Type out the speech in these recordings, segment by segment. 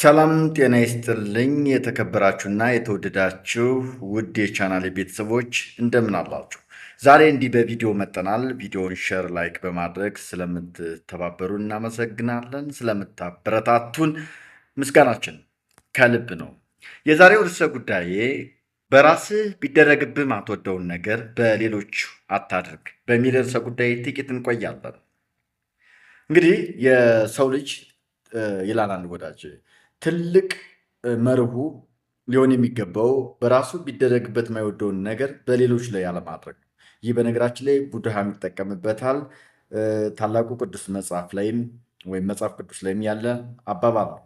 ሰላም ጤና ይስጥልኝ የተከበራችሁና የተወደዳችሁ ውድ የቻናሌ ቤተሰቦች እንደምን አላችሁ? ዛሬ እንዲህ በቪዲዮ መጠናል። ቪዲዮውን ሼር፣ ላይክ በማድረግ ስለምትተባበሩ እናመሰግናለን። ስለምታበረታቱን ምስጋናችን ከልብ ነው። የዛሬው ርዕሰ ጉዳዬ በራስህ ቢደረግብህ ማትወደውን ነገር በሌሎች አታድርግ በሚል ርዕሰ ጉዳይ ጥቂት እንቆያለን። እንግዲህ የሰው ልጅ ይላል አንድ ወዳጅ ትልቅ መርሁ ሊሆን የሚገባው በራሱ ቢደረግበት የማይወደውን ነገር በሌሎች ላይ አለማድረግ። ይህ በነገራችን ላይ ቡድሃም ይጠቀምበታል። ታላቁ ቅዱስ መጽሐፍ ላይም ወይም መጽሐፍ ቅዱስ ላይም ያለ አባባል ነው።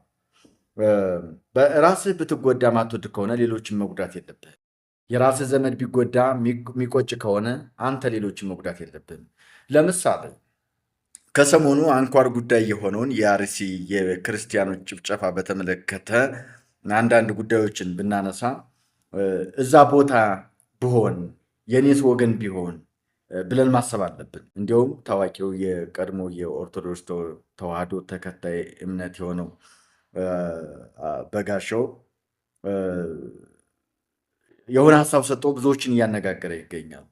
በራስህ ብትጎዳ ማትወድ ከሆነ ሌሎችን መጉዳት የለብህም። የራስህ ዘመድ ቢጎዳ የሚቆጭ ከሆነ አንተ ሌሎችን መጉዳት የለብህም። ለምሳሌ ከሰሞኑ አንኳር ጉዳይ የሆነውን የአርሲ የክርስቲያኖች ጭፍጨፋ በተመለከተ አንዳንድ ጉዳዮችን ብናነሳ እዛ ቦታ ብሆን የኔስ ወገን ቢሆን ብለን ማሰብ አለብን። እንዲሁም ታዋቂው የቀድሞ የኦርቶዶክስ ተዋሕዶ ተከታይ እምነት የሆነው በጋሻው የሆነ ሀሳብ ሰጥቶ ብዙዎችን እያነጋገረ ይገኛል።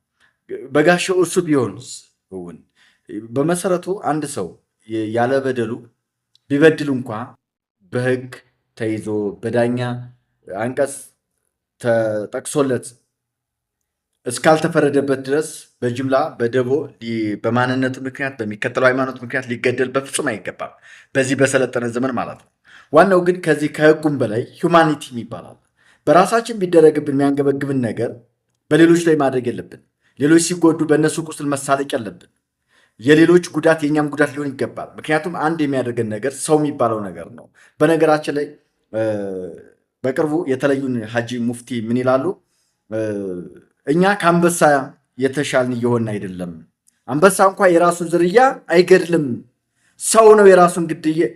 በጋሻው እሱ ቢሆንስ እውን በመሰረቱ አንድ ሰው ያለ በደሉ ቢበድል እንኳ በሕግ ተይዞ በዳኛ አንቀጽ ተጠቅሶለት እስካልተፈረደበት ድረስ በጅምላ በደቦ በማንነቱ ምክንያት በሚከተለው ሃይማኖት ምክንያት ሊገደል በፍጹም አይገባም፣ በዚህ በሰለጠነ ዘመን ማለት ነው። ዋናው ግን ከዚህ ከሕጉም በላይ ሁማኒቲ ይባላል። በራሳችን ቢደረግብን የሚያንገበግብን ነገር በሌሎች ላይ ማድረግ የለብን። ሌሎች ሲጎዱ በእነሱ ቁስል መሳለቅ የለብን። የሌሎች ጉዳት የእኛም ጉዳት ሊሆን ይገባል። ምክንያቱም አንድ የሚያደርገን ነገር ሰው የሚባለው ነገር ነው። በነገራችን ላይ በቅርቡ የተለዩን ሀጂ ሙፍቲ ምን ይላሉ? እኛ ከአንበሳ የተሻልን እየሆን አይደለም። አንበሳ እንኳ የራሱን ዝርያ አይገድልም። ሰው ነው የራሱን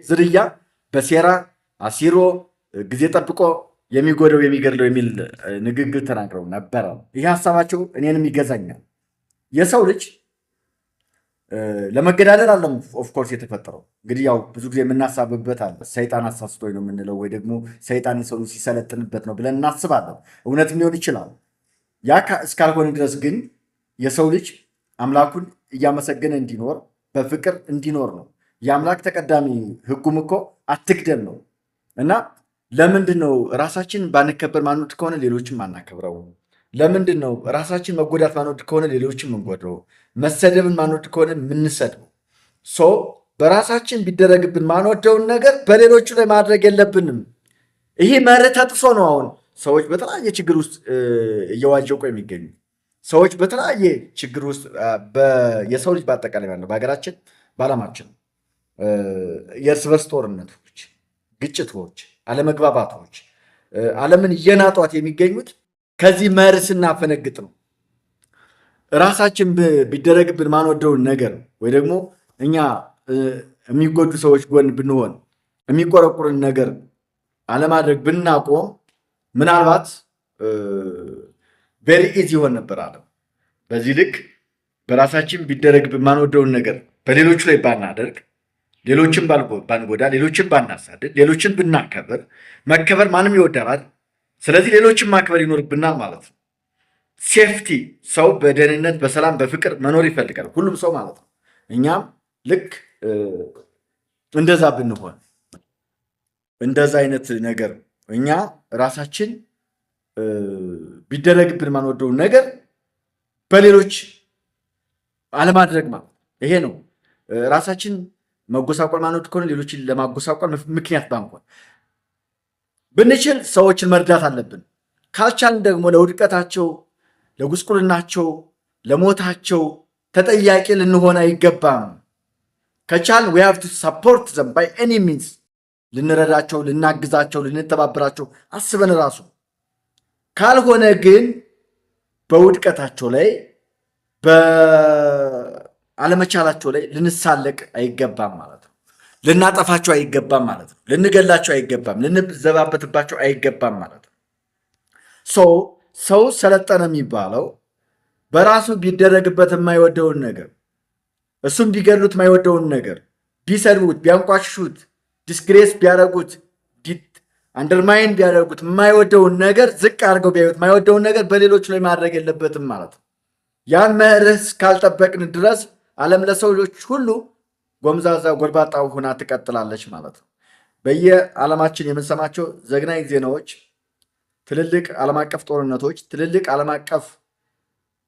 ዝርያ በሴራ አሲሮ ጊዜ ጠብቆ የሚጎደው የሚገድለው የሚል ንግግር ተናግረው ነበረ። ይህ ሀሳባቸው እኔንም ይገዛኛል። የሰው ልጅ ለመገዳደል አለም ኦፍኮርስ የተፈጠረው። እንግዲህ ያው ብዙ ጊዜ የምናሳብበት አለ። ሰይጣን አሳስቶኝ ነው የምንለው፣ ወይ ደግሞ ሰይጣን የሰው ልጅ ሲሰለጥንበት ነው ብለን እናስባለን። እውነትም ሊሆን ይችላል። ያ እስካልሆነ ድረስ ግን የሰው ልጅ አምላኩን እያመሰገነ እንዲኖር በፍቅር እንዲኖር ነው። የአምላክ ተቀዳሚ ሕጉም እኮ አትግደል ነው። እና ለምንድን ነው ራሳችን ባንከበር ማንወድ ከሆነ ሌሎችም አናከብረው? ለምንድን ነው ራሳችን መጎዳት ማንወድ ከሆነ ሌሎችን ምንጎድረው? መሰደብን ማንወድ ከሆነ ምንሰድበው? በራሳችን ቢደረግብን ማንወደውን ነገር በሌሎቹ ላይ ማድረግ የለብንም። ይሄ መርህ ተጥሶ ነው አሁን ሰዎች በተለያየ ችግር ውስጥ እየዋጀቁ የሚገኙ ሰዎች በተለያየ ችግር ውስጥ የሰው ልጅ በአጠቃላይ ያለው በሀገራችን በዓለማችን የእርስ በርስ ጦርነቶች፣ ግጭቶች፣ አለመግባባቶች ዓለምን እየናጧት የሚገኙት ከዚህ መርህ ስናፈነግጥ ነው። ራሳችን ቢደረግብን ማንወደውን ነገር ወይ ደግሞ እኛ የሚጎዱ ሰዎች ጎን ብንሆን የሚቆረቁርን ነገር አለማድረግ ብናቆም ምናልባት ቬሪ ኢዚ ይሆን ነበር ዓለም። በዚህ ልክ በራሳችን ቢደረግብን ማንወደውን ነገር በሌሎቹ ላይ ባናደርግ፣ ሌሎችን ባንጎዳ፣ ሌሎችን ባናሳድድ፣ ሌሎችን ብናከብር፣ መከበር ማንም ይወዳል። ስለዚህ ሌሎችን ማክበር ይኖርብናል ማለት ነው። ሴፍቲ፣ ሰው በደህንነት በሰላም በፍቅር መኖር ይፈልጋል፣ ሁሉም ሰው ማለት ነው። እኛም ልክ እንደዛ ብንሆን እንደዛ አይነት ነገር እኛ ራሳችን ቢደረግብን ማንወደውን ነገር በሌሎች አለማድረግ ማለት ይሄ ነው። ራሳችን መጎሳቆል ማንወድ ከሆነ ሌሎችን ለማጎሳቆል ምክንያት ባንሆን፣ ብንችል ሰዎችን መርዳት አለብን። ካልቻልን ደግሞ ለውድቀታቸው፣ ለጉስቁልናቸው፣ ለሞታቸው ተጠያቂ ልንሆን አይገባም። ከቻልን we have to support them by any means፣ ልንረዳቸው፣ ልናግዛቸው፣ ልንተባበራቸው አስበን ራሱ። ካልሆነ ግን በውድቀታቸው ላይ በአለመቻላቸው ላይ ልንሳለቅ አይገባም ማለት ነው። ልናጠፋቸው አይገባም ማለት ነው። ልንገላቸው አይገባም፣ ልንዘባበትባቸው አይገባም ማለት ነው። ሰው ሰለጠነ የሚባለው በራሱ ቢደረግበት የማይወደውን ነገር፣ እሱም ቢገሉት የማይወደውን ነገር፣ ቢሰድቡት፣ ቢያንቋሽሹት፣ ዲስግሬስ ቢያደርጉት፣ አንደርማይን ቢያደርጉት የማይወደውን ነገር ዝቅ አድርገው ቢያዩት የማይወደውን ነገር በሌሎች ላይ ማድረግ የለበትም ማለት ነው። ያን መርህ ካልጠበቅን ድረስ ዓለም ለሰው ልጆች ሁሉ ጎምዛዛ ጎርባጣ ሆና ትቀጥላለች ማለት ነው። በየዓለማችን የምንሰማቸው ዘግናኝ ዜናዎች፣ ትልልቅ ዓለም አቀፍ ጦርነቶች፣ ትልልቅ ዓለም አቀፍ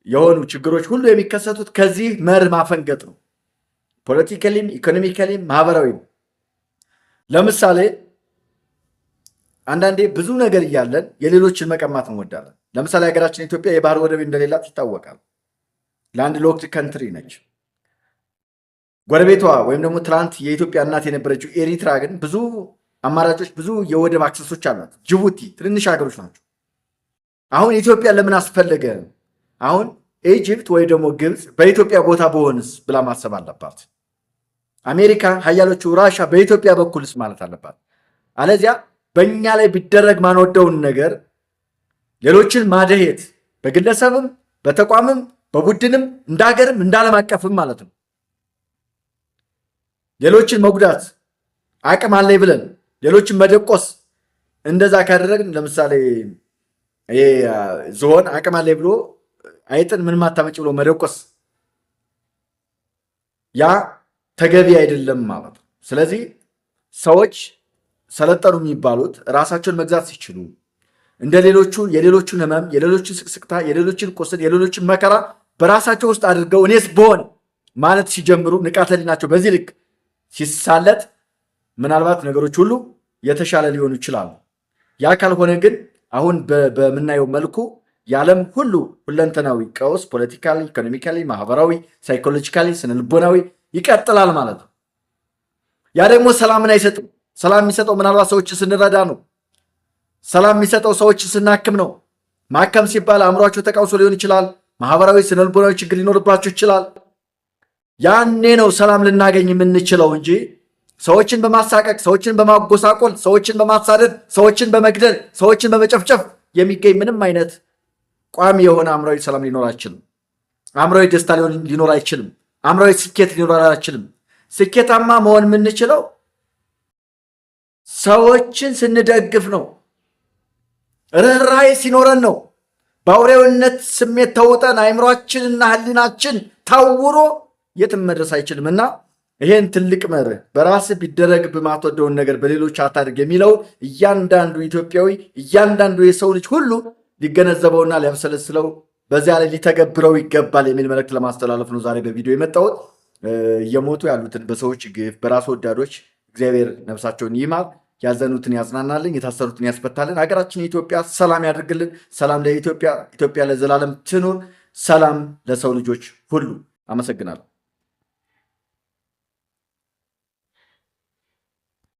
የሆኑ ችግሮች ሁሉ የሚከሰቱት ከዚህ መርህ ማፈንገጥ ነው። ፖለቲካሊም፣ ኢኮኖሚካሊም፣ ማህበራዊም። ለምሳሌ አንዳንዴ ብዙ ነገር እያለን የሌሎችን መቀማት እንወዳለን። ለምሳሌ ሀገራችን ኢትዮጵያ የባህር ወደብ እንደሌላት ይታወቃል። ላንድ ሎክድ ከንትሪ ነች። ጎረቤቷ ወይም ደግሞ ትላንት የኢትዮጵያ እናት የነበረችው ኤሪትራ ግን ብዙ አማራጮች፣ ብዙ የወደብ አክሰሶች አላት። ጅቡቲ፣ ትንንሽ ሀገሮች ናቸው። አሁን ኢትዮጵያ ለምን አስፈለገ? አሁን ኢጅፕት ወይ ደግሞ ግብፅ በኢትዮጵያ ቦታ በሆንስ ብላ ማሰብ አለባት። አሜሪካ፣ ሀያሎቹ ራሻ በኢትዮጵያ በኩልስ ማለት አለባት። አለዚያ በእኛ ላይ ቢደረግ ማንወደውን ነገር ሌሎችን ማደሄት በግለሰብም በተቋምም በቡድንም እንደ ሀገርም እንደ ዓለም አቀፍም ማለት ነው። ሌሎችን መጉዳት አቅም አለኝ ብለን ሌሎችን መደቆስ፣ እንደዛ ካደረግን ለምሳሌ ይሄ ዝሆን አቅም አለኝ ብሎ አይጥን ምን ማታመጭ ብሎ መደቆስ ያ ተገቢ አይደለም ማለት ነው። ስለዚህ ሰዎች ሰለጠኑ የሚባሉት ራሳቸውን መግዛት ሲችሉ እንደ ሌሎቹ የሌሎቹን ህመም፣ የሌሎችን ስቅስቅታ፣ የሌሎችን ቁስል፣ የሌሎችን መከራ በራሳቸው ውስጥ አድርገው እኔስ ብሆን ማለት ሲጀምሩ ንቃተ ህሊናቸው በዚህ ልክ ሲሳለጥ ምናልባት ነገሮች ሁሉ የተሻለ ሊሆኑ ይችላሉ። ያ ካልሆነ ግን አሁን በምናየው መልኩ የዓለም ሁሉ ሁለንተናዊ ቀውስ ፖለቲካሊ፣ ኢኮኖሚካሊ፣ ማህበራዊ፣ ሳይኮሎጂካሊ፣ ስነልቦናዊ ይቀጥላል ማለት ነው። ያ ደግሞ ሰላምን አይሰጥም። ሰላም የሚሰጠው ምናልባት ሰዎችን ስንረዳ ነው። ሰላም የሚሰጠው ሰዎችን ስናክም ነው። ማከም ሲባል አእምሯቸው ተቃውሶ ሊሆን ይችላል። ማህበራዊ ስነልቦናዊ ችግር ሊኖርባቸው ይችላል። ያኔ ነው ሰላም ልናገኝ የምንችለው እንጂ ሰዎችን በማሳቀቅ፣ ሰዎችን በማጎሳቆል፣ ሰዎችን በማሳደድ፣ ሰዎችን በመግደል፣ ሰዎችን በመጨፍጨፍ የሚገኝ ምንም አይነት ቋሚ የሆነ አእምሯዊ ሰላም ሊኖር አይችልም። አእምሯዊ ደስታ ሊኖር አይችልም። አእምሯዊ ስኬት ሊኖር አይችልም። ስኬታማ መሆን የምንችለው ሰዎችን ስንደግፍ ነው። ርኅራኄ ሲኖረን ነው። በአውሬውነት ስሜት ተውጠን አእምሯችንና ህሊናችን ታውሮ የትም መድረስ አይችልም እና ይሄን ትልቅ መርህ በራስህ ቢደረግ በማትወደውን ነገር በሌሎች አታድርግ የሚለው እያንዳንዱ ኢትዮጵያዊ፣ እያንዳንዱ የሰው ልጅ ሁሉ ሊገነዘበውና ሊያብሰለስለው በዚያ ላይ ሊተገብረው ይገባል የሚል መልእክት ለማስተላለፍ ነው ዛሬ በቪዲዮ የመጣሁት። እየሞቱ ያሉትን በሰዎች ግፍ፣ በራስ ወዳዶች እግዚአብሔር ነፍሳቸውን ይማር፣ ያዘኑትን ያጽናናልን፣ የታሰሩትን ያስፈታልን፣ ሀገራችን ኢትዮጵያ ሰላም ያድርግልን። ሰላም ለኢትዮጵያ፣ ኢትዮጵያ ለዘላለም ትኑር። ሰላም ለሰው ልጆች ሁሉ። አመሰግናለሁ።